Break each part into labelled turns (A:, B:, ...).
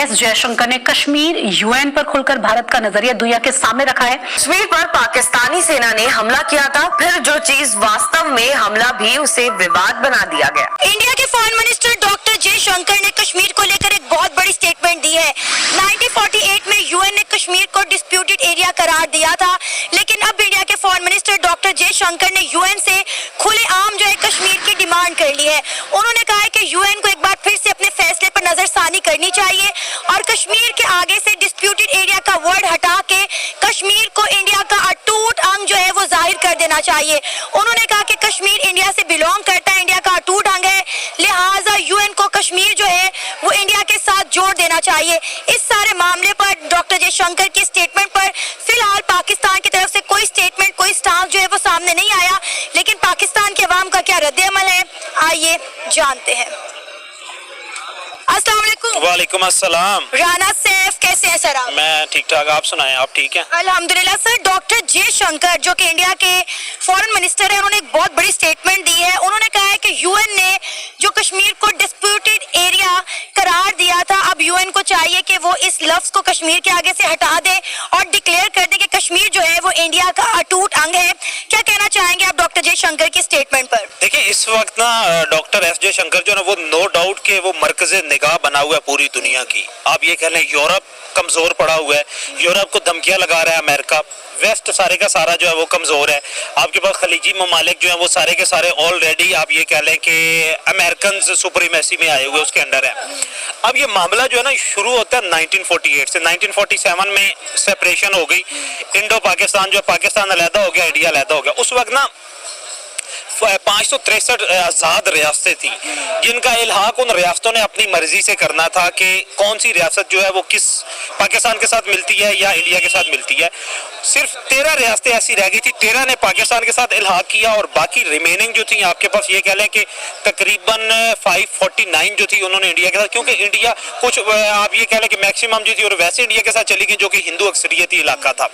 A: S Jaishankar ने Kashmir UN पर खुलकर भारत का नजरिया दुनिया के सामने रखा है।
B: कश्मीर पर पाकिस्तानी सेना ने हमला किया था, फिर जो चीज वास्तव में हमला भी उसे विवाद बना दिया गया।
C: इंडिया के फॉरेन मिनिस्टर डॉक्टर जयशंकर ने कश्मीर को लेकर एक बहुत बड़ी स्टेटमेंट दी है। 1948 में यूएन ने कश्मीर को डिस्प्यूटेड एरिया करार दिया था, लेकिन अब इंडिया के फॉरेन मिनिस्टर डॉक्टर जयशंकर ने यूएन से खुलेआम जो है कश्मीर की डिमांड कर ली है। उन्होंने कहा है कि यूएन को एक बार फिर से अपने फैसले पर नजरसानी करनी चाहिए और कश्मीर के आगे से डिस्प्यूटेड एरिया का वर्ड हटा के कश्मीर को इंडिया का अटूट अंग जो है वो जाहिर कर देना चाहिए। उन्होंने कहा कि कश्मीर इंडिया से बिलोंग करता है, इंडिया का अटूट अंग है, लिहाजा यूएन को कश्मीर जो है वो इंडिया के साथ जोड़ देना चाहिए। इस सारे मामले पर डॉक्टर जयशंकर की स्टेटमेंट पर फिलहाल पाकिस्तान की तरफ से कोई स्टेटमेंट, कोई स्टांस जो है वो सामने नहीं आया, लेकिन पाकिस्तान के अवाम का क्या रद्द-ए-अमल है, आइए जानते हैं। अस्सलाम वालेकुम।
D: वालेकुम अस्सलाम।
C: राना सैफ, कैसे हैं सर आप?
D: मैं ठीक ठाक, आप सुनाएं, आप ठीक हैं?
C: अल्हम्दुलिल्लाह। सर, डॉक्टर जयशंकर जो कि इंडिया के फॉरेन मिनिस्टर हैं, उन्होंने एक बहुत बड़ी स्टेटमेंट दी है। उन्होंने कहा है कि यूएन ने जो कश्मीर को डिस्प्यूटेड एरिया करार दिया था, अब यूएन को चाहिए कि वो इस लफ्ज को कश्मीर के आगे से हटा दे और डिक्लेयर कर दे कि कश्मीर जो है वो इंडिया का अटूट अंग है। क्या कहना चाहेंगे आप डॉक्टर जयशंकर की स्टेटमेंट पर?
D: देखिए, इस वक्त ना डॉक्टर एस जयशंकर जो ना वो नो डाउट के वो मरकज़े निगाह बना हुआ है पूरी दुनिया की। आप ये कह लें यूरोप कमजोर पड़ा हुआ है, यूरोप को धमकियां लगा रहा है अमेरिका, वेस्ट सारे का सारा जो है वो कमजोर है। आपके पास खलीजी ममालिक जो है वो सारे के सारे ऑलरेडी आप ये कह लें कि अमेरिकन सुप्रीमेसी में आए हुए उसके अंडर है। अब ये मामला जो है ना शुरू होता है 1948 से। 1947 में सेपरेशन हो गई, इंडो पाकिस्तान जो पाकिस्तान अलहदा हो गया, इंडिया अलहदा हो गया। उस वक्त ना 563 आज़ाद रियासतें थी जिनका इल्हाक उन रियासतों ने अपनी मर्जी से करना था कि कौन सी रियासत जो है वो किस पाकिस्तान के साथ मिलती है या इंडिया के साथ मिलती है। सिर्फ 13 रियासतें ऐसी रह गई थी, 13 ने पाकिस्तान के साथ इल्हाक किया और बाकी रिमेनिंग जो थी आपके पास ये कह लें कि तकरीबन 549 जो थी उन्होंने इंडिया के साथ, क्योंकि इंडिया कुछ आप ये कह लें कि मैक्सिमम जो थी और वैसे इंडिया के साथ चली गई जो कि हिंदू अक्सरियती इलाका था।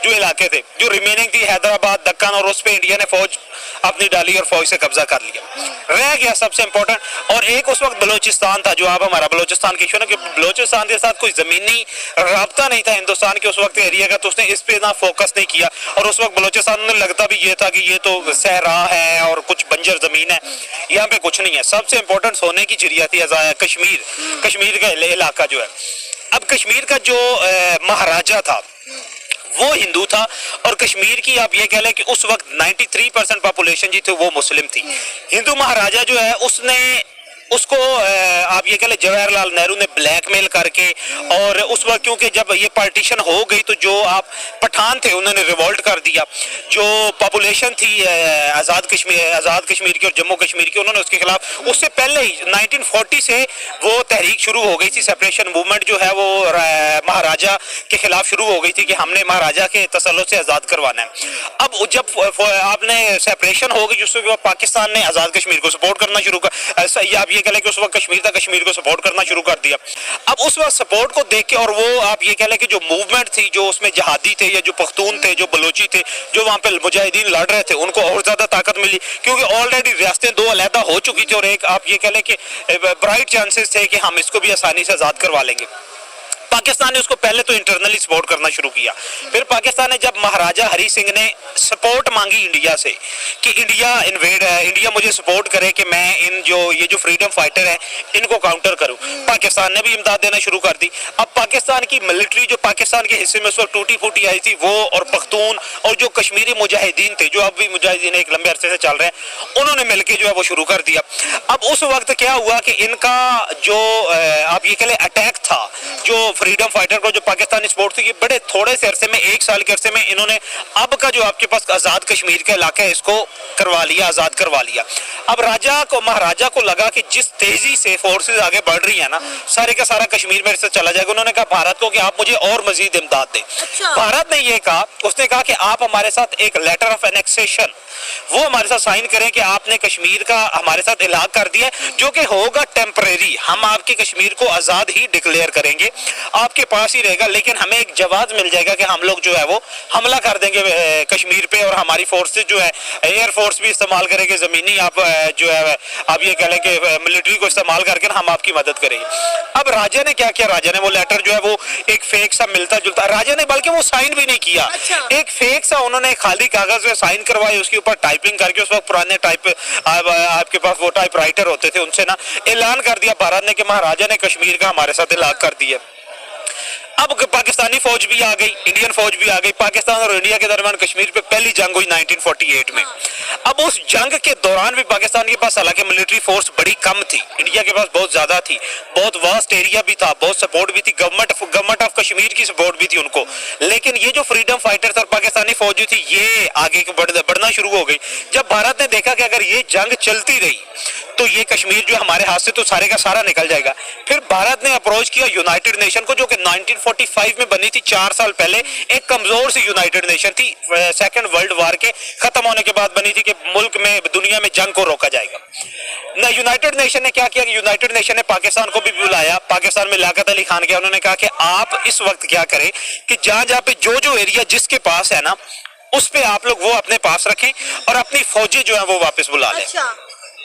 D: जो इलाके थे जो रिमेनिंग थी हैदराबाद, दक्कन, और उस पर इंडिया ने फौज अपनी डाली और फौज से कब्जा कर लिया। रह गया सबसे इंपॉर्टेंट, और एक उस वक्त बलोचिस्तान था जो आप हमारा बलोचिस्तान की इशू ना कि बलोचिस्तान के साथ कोई जमीनी राब्ता नहीं था हिंदुस्तान के उस वक्त एरिया का, तो उसने इस पे ना फोकस नहीं किया। और उस वक्त बलोचिस्तान में लगता भी ये था कि ये तो सहरा है और कुछ बंजर जमीन है, यहाँ पे कुछ नहीं है। सबसे इंपॉर्टेंट सोने की चिड़िया थी कश्मीर का इलाका जो है। अब कश्मीर का जो महाराजा था वो हिंदू था और कश्मीर की आप ये कह लें कि उस वक्त 93% पॉपुलेशन जी थी वो मुस्लिम थी। हिंदू महाराजा जो है उसने उसको आप ये कह लें जवाहरलाल नेहरू ने ब्लैकमेल करके, और उस वक्त क्योंकि जब ये पार्टीशन हो गई तो जो आप पठान थे उन्होंने रिवोल्ट कर दिया। जो पॉपुलेशन थी आज़ाद कश्मीर की और जम्मू कश्मीर की, उन्होंने उसके खिलाफ उससे पहले ही 1940 से वो तहरीक शुरू हो गई थी। सेपरेशन मूवमेंट जो है वो महाराजा के खिलाफ शुरू हो गई थी कि हमने महाराजा के तसल्लुत से आज़ाद करवाना है। अब जब आपने सेपरेशन हो गई उसके बाद पाकिस्तान ने आज़ाद कश्मीर को सपोर्ट करना शुरू कर, आप ये कह लें कि उस वक्त कश्मीर था, कश्मीर को सपोर्ट करना शुरू कर दिया। अब उस वक्त सपोर्ट को देख के, और वो आप ये कह लें कि जो मूवमेंट थी, जो उसमें जहादी थे या जो पख्तून थे, जो बलोची थे, जो वहाँ पे मुजाहिदीन लड़ रहे थे, उनको और ज्यादा ताकत मिली क्योंकि ऑलरेडी रियासतें दो अलहदा हो चुकी थी और एक आप ये कह लें कि ब्राइट चांसेस थे कि हम इसको भी आसानी से आज़ाद करवा लेंगे। पाकिस्तान ने उसको पहले तो इंटरनली सपोर्ट करना शुरू किया। फिर पाकिस्तान ने जब महाराजा हरी सिंह ने सपोर्ट मांगी इंडिया से कि इंडिया मुझे सपोर्ट करे कि मैं ये जो फ्रीडम फाइटर है इनको काउंटर करूं, पाकिस्तान ने भी इमदाद देना शुरू कर दी। अब पाकिस्तान की मिलिट्री जो पाकिस्तान के हिस्से में उस वक्त टूटी फूटी आई थी वो, और पख्तून और जो कश्मीरी मुजाहिदीन थे जो अब भी मुजाहिदीन एक लंबे अरसे से चल रहे हैं, उन्होंने मिलकर जो है वो शुरू कर दिया। अब उस वक्त क्या हुआ कि इनका जो आप ये कह लें अटैक था, जो फ्रीडम फाइटर को जो पाकिस्तानी सपोर्ट थी, ये बड़े थोड़े से अरसे में, 1 साल के अरसे में इन्होंने अब का जो आपके पास आज़ाद कश्मीर का इलाका है इसको करवा लिया, आज़ाद करवा लिया। अब महाराजा को लगा कि जिस तेजी से फोर्सेस आगे बढ़ रही है ना, सारे का सारा कश्मीर मेरे से चला जाएगा। उन्होंने कहा भारत को कि आप मुझे और मजीद इमदाद दें।
C: अच्छा।
D: भारत ने ये कहा, उसने कहा कि आप हमारे साथ एक लेटर ऑफ एनेक्सेशन वो हमारे साथ साइन करें कि आपने कश्मीर का हमारे साथ इलाका कर दिया, जो कि होगा टेम्परेरी, हम आपके कश्मीर को आज़ाद ही डिक्लेयर करेंगे। आपके पास ही रहेगा, लेकिन हमें एक जवाब मिल जाएगा कि हम लोग जो है वो हमला कर देंगे कश्मीर पे, और हमारी फोर्सेज जो है एयरफोर्स भी इस्तेमाल करेंगे, जमीनी आप जो है आप ये कह लें कि मिलिट्री को इस्तेमाल करके हम आपकी मदद करेंगे। अब राजा ने क्या किया, राजा ने वो लेटर जो है वो एक फेक सा मिलता जुलता, राजा ने बल्कि वो साइन भी नहीं किया, एक फेक सा उन्होंने खाली कागज में साइन करवाए, उसके ऊपर टाइपिंग करके, उस वक्त पुराने आपके पास वो टाइप राइटर होते थे, उनसे ना ऐलान कर दिया भारत ने कि महाराजा ने कश्मीर का हमारे साथ इलाक कर दिया। अब पाकिस्तानी फौज भी आ गई, इंडियन फौज भी आ गई, पाकिस्तान और इंडिया के दरमियान कश्मीर पे पहली जंग हुई 1948 में। अब उस जंग के दौरान भी पाकिस्तान के पास हालांकि मिलिट्री फोर्स बड़ी कम थी, इंडिया के पास बहुत ज्यादा थी, बहुत वास्ट एरिया भी था, बहुत सपोर्ट भी थी, गवर्नमेंट ऑफ कश्मीर की सपोर्ट भी थी उनको, लेकिन ये जो फ्रीडम फाइटर्स और पाकिस्तानी फौज जो थी ये आगे बढ़ना शुरू हो गई। जब भारत ने देखा कि अगर ये जंग चलती रही तो ये कश्मीर जो हमारे हाथ से तो सारे का सारा निकल जाएगा, फिर भारत ने अप्रोच किया यूनाइटेड नेशन को, जो कि 1945 में बनी थी, 4 साल पहले, एक कमजोर सी यूनाइटेड नेशन थी, सेकंड वर्ल्ड वॉर के खत्म होने के बाद बनी थी कि मुल्क में दुनिया में जंग को रोका जाएगा ना। यूनाइटेड नेशन ने क्या किया कि यूनाइटेड नेशन ने पाकिस्तान को भी बुलाया, पाकिस्तान में लियाकत अली खान गया, उन्होंने कहा कि आप इस वक्त क्या करें कि जहां पे जो एरिया जिसके पास है ना उस पे आप लोग वो अपने पास रखें और अपनी फौजी जो है वो वापस बुला लें।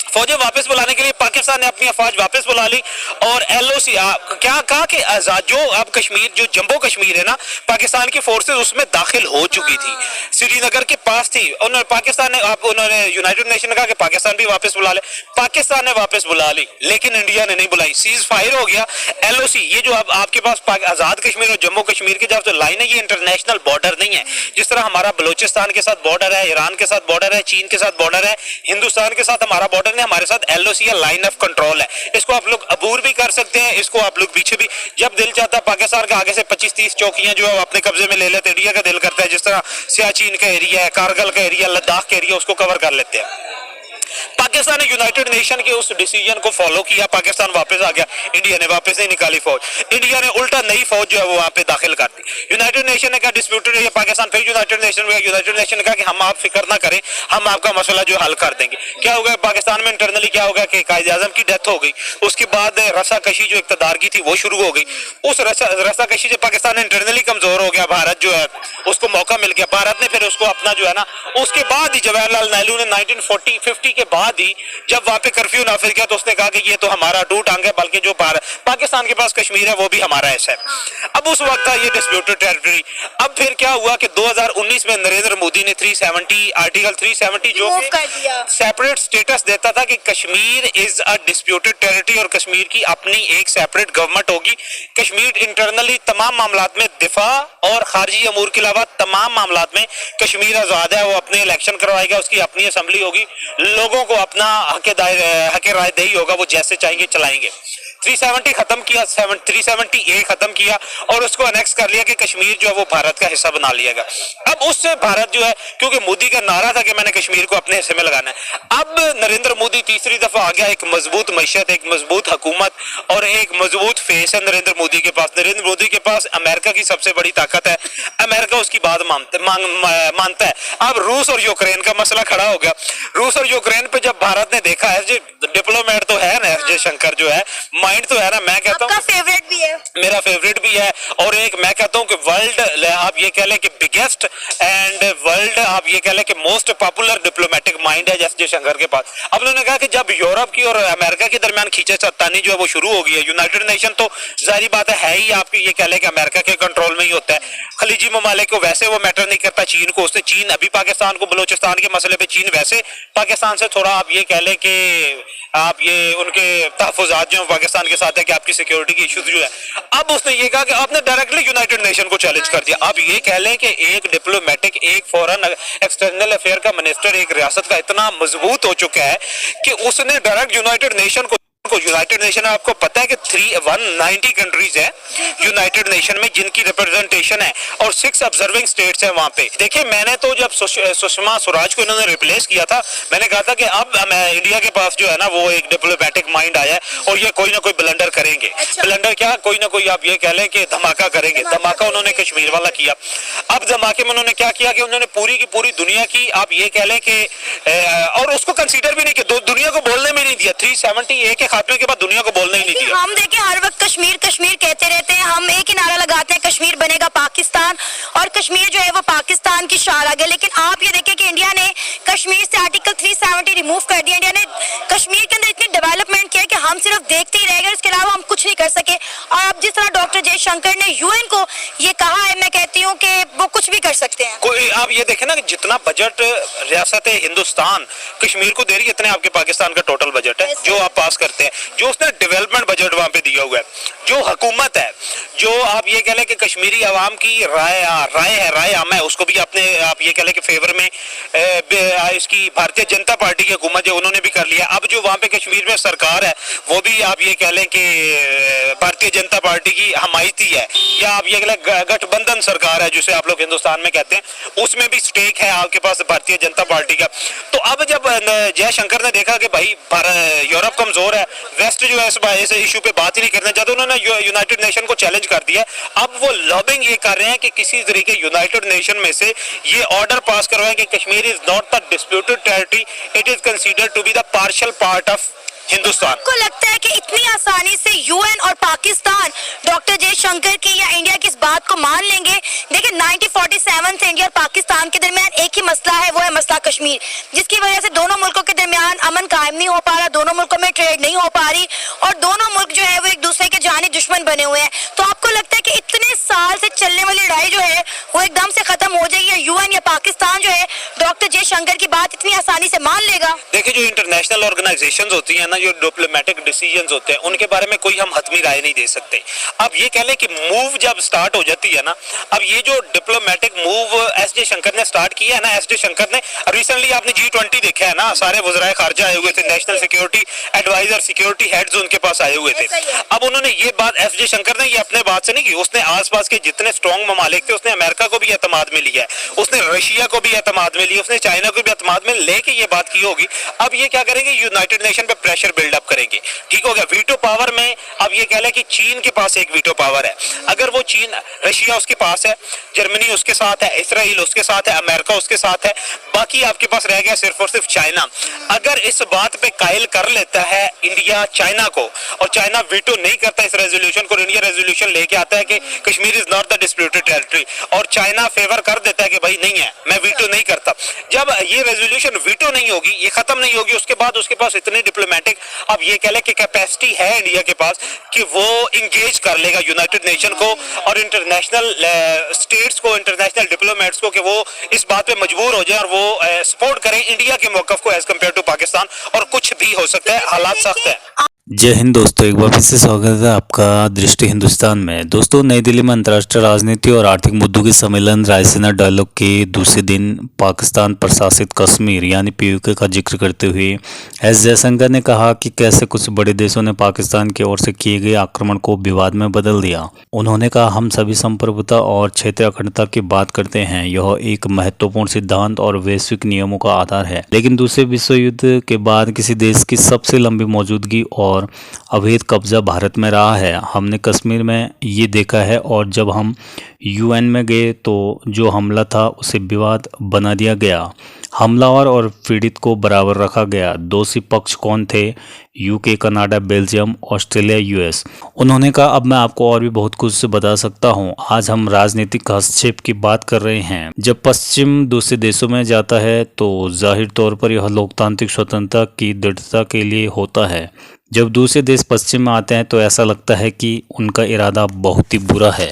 D: फौजें वापस बुलाने के लिए पाकिस्तान ने अपनी अफवाज वापस बुला ली और एलओसी क्या कहा कि आजाद जो अब कश्मीर जो जम्मू कश्मीर है ना, पाकिस्तान की फोर्सेस उसमें दाखिल हो चुकी थी, श्रीनगर के पास थी। उन्होंने यूनाइटेड नेशन ने कहा कि पाकिस्तान भी वापस बुला ले, पाकिस्तान ने वापस बुला ली, लेकिन इंडिया ने नहीं बुलाई, सीज फायर हो गया। एलओसी ये जो अब आपके पास आजाद कश्मीर और जम्मू कश्मीर की जो लाइन है ये इंटरनेशनल बॉर्डर नहीं है, जिस तरह हमारा बलूचिस्तान के साथ बॉर्डर है, ईरान के साथ बॉर्डर है, चीन के साथ बॉर्डर है, हिंदुस्तान के साथ हमारा बॉर्डर, हमारे साथ एलओसी या लाइन ऑफ कंट्रोल है। इसको आप लोग अबूर भी कर सकते हैं, इसको आप लोग पीछे भी, जब दिल चाहता है पाकिस्तान के आगे से 25-30 चौकियां जो है अपने कब्जे में ले लेते, इंडिया का दिल करता है, जिस तरह सियाचिन का एरिया है, कारगिल का एरिया, लद्दाख का एरिया, उसको कवर कर लेते हैं। पाकिस्तान ने यूनाइटेड नेशन के उस डिसीजन को फॉलो किया, पाकिस्तान वापस आ गया, इंडिया ने वापस नहीं निकाली फौज, इंडिया ने उल्टा नई फौज जो है वो वहां पे दाखिल कर दी। यूनाइटेड नेशन ने कहा डिस्प्यूटेड है पाकिस्तान, फिर यूनाइटेड नेशन ने कहा कि हम आप फिक्र ना करें, हम आपका मसला जो हल कर देंगे। क्या हो गया पाकिस्तान में इंटरनली, क्या हो गया कि कायद आजम की डेथ हो गई, उसके बाद रस्साकशी जो इक्तदार की थी वो शुरू हो गई, उस रस्साकशी से पाकिस्तान इंटरनली कमजोर हो गया, भारत जो है उसको मौका मिल गया, भारत ने फिर उसको अपना जो है ना, उसके बाद ही जवाहरलाल नेहरू ने 1950 के बाद ही जब वहां पे कर्फ्यू नाफिज किया तो उसने कहा कि ये तो हमारा टू टांग है, बल्कि जो पाकिस्तान के पास कश्मीर है वो भी हमारा ऐसा है। अब उस वक्त था ये डिस्प्यूटेड टेरिटरी। अब फिर क्या हुआ कि 2019 में नरेंद्र मोदी ने आर्टिकल 370 जो सेपरेट स्टेटस देता था कि Kashmir is a disputed territory और कश्मीर की अपनी एक सेपरेट गवर्नमेंट होगी, कश्मीर इंटरनली तमाम मामलात में दिफा और खारजी अमूर के अलावा तमाम मामलात में कश्मीर आजाद है, वो अपने इलेक्शन करवाएगा, उसकी अपनी असेंबली होगी, लोगों को अपना हक राय दही होगा, वो जैसे चाहेंगे चलाएंगे। 370 खत्म किया, 370A खत्म किया और उसको अनेक्स कर लिया कि कश्मीर जो है वो भारत का हिस्सा बना लिया गया। अब उससे भारत जो है, क्योंकि मोदी का नारा था कि मैंने कश्मीर को अपने हिस्से में लगाना है, अब नरेंद्र मोदी तीसरी दफा आ गया, एक मजबूत मईशत, एक मजबूत हुकूमत और एक मजबूत फेस है नरेंद्र मोदी के पास। नरेंद्र मोदी के पास अमेरिका की सबसे बड़ी ताकत है, अमेरिका उसकी बात मानता है। अब रूस और यूक्रेन का मसला खड़ा हो गया, रूस और यूक्रेन पे जब भारत ने देखा है, डिप्लोमेट तो है ना एस जयशंकर जो है, माइंड तो है ना, मैं कहता हूँ
C: फेवरेट भी है,
D: मेरा फेवरेट भी है, और एक मैं कहता हूँ कि वर्ल्ड आप ये कह लें कि बिगेस्ट एंड वर्ल्ड आप ये कह लें कि मोस्ट पॉपुलर डिप्लोमेटिक माइंड है एस जयशंकर के पास। अब उन्होंने कहा कि जब यूरोप की और अमेरिका के दरमियान खींचातानी जो है वो शुरू हो गई है, यूनाइटेड नेशन तो जाहिर बात है ही आपकी ये कह लें कि अमेरिका के कंट्रोल में ही होता है, खलीजी ममालिक को वैसे वो मैटर नहीं करता, चीन को, उससे चीन अभी पाकिस्तान को बलोचिस्तान के मसले पे चीन वैसे पाकिस्तान से थोड़ा आप ये कह लें कि आप ये उनके तहफुजात जो पाकिस्तान के साथ है कि आपकी सिक्योरिटी की इश्यूज जो है। अब उसने ये कहा कि आपने डायरेक्टली यूनाइटेड नेशन को चैलेंज कर दिया। अब ये कह लें कि एक डिप्लोमेटिक, एक फॉरेन एक्सटर्नल अफेयर का मिनिस्टर एक रियासत का इतना मजबूत हो चुका है कि उसने direct United nation United nation आपको पता है कि 190 कंट्रीज है यूनाइटेड नेशन में जिनकी रिप्रेजेंटेशन है और 6 ऑब्जर्विंग स्टेट्स है वहां पे। देखिए मैंने तो जब सुषमा स्वराज को इन्होंने रिप्लेस किया था, मैंने कहा था कि अब इंडिया के पास जो है ना वो एक डिप्लोमेटिक माइंड आया है और ये कोई ना कोई ब्लंडर करेंगे। ब्लंडर क्या, कोई ना कोई आप ये कह लें कि धमाका करेंगे। धमाका उन्होंने कश्मीर वाला किया। अब धमाके में उन्होंने क्या किया कि उन्होंने पूरी की पूरी दुनिया की आप ये कह लें कि और उसको कंसीडर भी नहीं किया, दुनिया को बोलने में नहीं दिया। 370A के खात्मे के बाद दुनिया को बोलने ही नहीं दिया।
C: हम देखिए हर वक्त कश्मीर कश्मीर कहते रहते हैं, हम एक ही डॉक्टर जयशंकर ने यूएन को ये कहा है, मैं कहती हूँ कि वो कुछ भी कर सकते हैं।
D: कोई आप ये देखें ना कि जितना बजट रियासत हिंदुस्तान कश्मीर को दे रही है, इतने आपके पाकिस्तान का टोटल बजट है जो आप पास करते हैं। जो उसने डेवलपमेंट बजट वहां पे दिया हुआ है, जो हुकूमत है, जो आप ये कह लें कि कश्मीरी आवाम की राय आम है, उसको भी आपने आप ये कह लें कि फेवर में इसकी भारतीय जनता पार्टी की हुकूमत जो उन्होंने भी कर लिया। अब जो वहां पे कश्मीर में सरकार है वो भी आप ये कह लें कि भारतीय जनता पार्टी की हमायती है, या आप ये कह लें गठबंधन सरकार है जिसे आप लोग हिंदुस्तान में कहते हैं, उसमें भी स्टेक है आपके पास भारतीय जनता पार्टी का। तो अब जब जयशंकर ने देखा कि भाई यूरोप कमजोर है, वेस्ट जो है इस इशू पे बात ही नहीं करना चाहते, उन्होंने यूनाइटेड नेशन को चैलेंज कर दिया। अब वो लॉबिंग ये कर रहे हैं कि किसी तरीके यूनाइटेड नेशन में से ये ऑर्डर पास करवाएं कि Kashmir is not the disputed territory, it is considered to be the partial part of Hindustan.
C: आपको लगता है कि इतनी आसानी से यूएन और पाकिस्तान डॉक्टर जयशंकर की या इंडिया की इस बात को मान लेंगे? देखिए 1947 से इंडिया और पाकिस्तान के दरमियान एक ही मसला है, वो है मसला कश्मीर, जिसकी वजह से दोनों मुल्कों के दरमियान अमन कायम नहीं हो पा रहा, दोनों मुल्कों में ट्रेड नहीं हो पा रही और दोनों मुल्क जो है वो एक दूसरे के जानी दुश्मन बने हुए हैं। तो आपको लगता है कि इतने साल से चलने वाली लड़ाई जो है वो एकदम से खत्म हो जाएगी, या यूएन या पाकिस्तान जो है डॉक्टर जयशंकर की बात इतनी आसानी से मान लेगा?
D: देखिए जो इंटरनेशनल ऑर्गेनाइजेशंस होती हैं ना, जो डिप्लोमेटिक डिसीजंस होते हैं, उनके बारे में कोई हम हतमी राय नहीं दे सकते। अब ये कह लें कि मूव जब स्टार्ट हो जाती है ना, अब ये जो डिप्लोमेटिक मूव एस जयशंकर ने स्टार्ट किया है ना, एस जयशंकर ने रिसेंटली आपने G20 देखा है ना, सारे वज़राए खारजा आए हुए थे, national security adviser, security heads उनके पास आए हुए थे। अब उन्होंने ये बात एस जयशंकर ने ये अपने बात से नहीं की, उसने आसपास के जितने स्ट्रॉन्ग ममालिक थे उसने अमेरिका को भी एतमाद में लिया है, उसने रशिया को भी एतमाद में लिया, उसने चाइना को भी एतमाद में लेके ये बात की होगी। अब ये क्या करेंगे, यूनाइटेड नेशन पे प्रेशर बिल्डअप करेंगे, ठीक हो गया। वीटो पावर में अब ये कह लें कि चीन के पास एक वीटो पावर है, अगर वो चीन, रशिया उसके पास है, जर्मनी उसके साथ है, इसराइल उसके साथ है, अमेरिका उसके साथ है, बाकी आपके पास रह गया सिर्फ और सिर्फ चाइना। अगर इस बात पे कायल कर लेता है इंडिया चाइना को, और चाइना वीटो नहीं करता इस रेजोल्यूशन को, इंडिया रेजोल्यूशन लेके आता है कि Kashmir is not the disputed territory, और चाइना फेवर कर देता है कि भाई नहीं है, मैं वीटो नहीं करता, जब ये रेजोल्यूशन वीटो नहीं होगी, ये खत्म नहीं होगी, उसके बाद उसके पास इतनी डिप्लोमेटिक अब ये कह लें कि कैपेसिटी है इंडिया के पास कि वो इंगेज कर लेगा यूनाइटेड नेशन को और इंटरनेशनल स्टेट्स को, इंटरनेशनल डिप्लोमेट्स को, कि वो इस बात पे मजबूर हो जाए और वो सपोर्ट करें इंडिया के मौकफ को एज कम्पेयर टू पाकिस्तान। और कुछ भी हो सकता है, हालात सख्त है।
E: जय हिंद दोस्तों, एक बार फिर से स्वागत है आपका दृष्टि हिंदुस्तान में। दोस्तों, नई दिल्ली में अंतर्राष्ट्रीय राजनीति और आर्थिक मुद्दों के सम्मेलन रायसीना डायलॉग के दूसरे दिन पाकिस्तान प्रशासित कश्मीर यानी PUK का जिक्र करते हुए एस जयशंकर ने कहा कि कैसे कुछ बड़े देशों ने पाकिस्तान की ओर से किए गए आक्रमण को विवाद में बदल दिया। उन्होंने कहा, हम सभी संप्रभुता और क्षेत्रीय अखंडता की बात करते हैं, यह एक महत्वपूर्ण सिद्धांत और वैश्विक नियमों का आधार है, लेकिन दूसरे विश्व युद्ध के बाद किसी देश की सबसे लंबी मौजूदगी और अवैध कब्जा भारत में रहा है। हमने कश्मीर में ये देखा है, और जब हम UN में गए तो जो हमला था उसे विवाद बना दिया गया, हमलावर और पीड़ित को बराबर रखा गया। दोषी पक्ष कौन थे? UK, Canada, Belgium, Australia, US। उन्होंने कहा, अब मैं आपको और भी बहुत कुछ बता सकता हूँ। आज हम राजनीतिक हस्तक्षेप की बात कर रहे हैं। जब पश्चिम दूसरे देशों में जाता है तो जाहिर तौर पर यह लोकतांत्रिक स्वतंत्रता की दृढ़ता के लिए होता है। जब दूसरे देश पश्चिम में आते हैं तो ऐसा लगता है कि उनका इरादा बहुत ही बुरा है।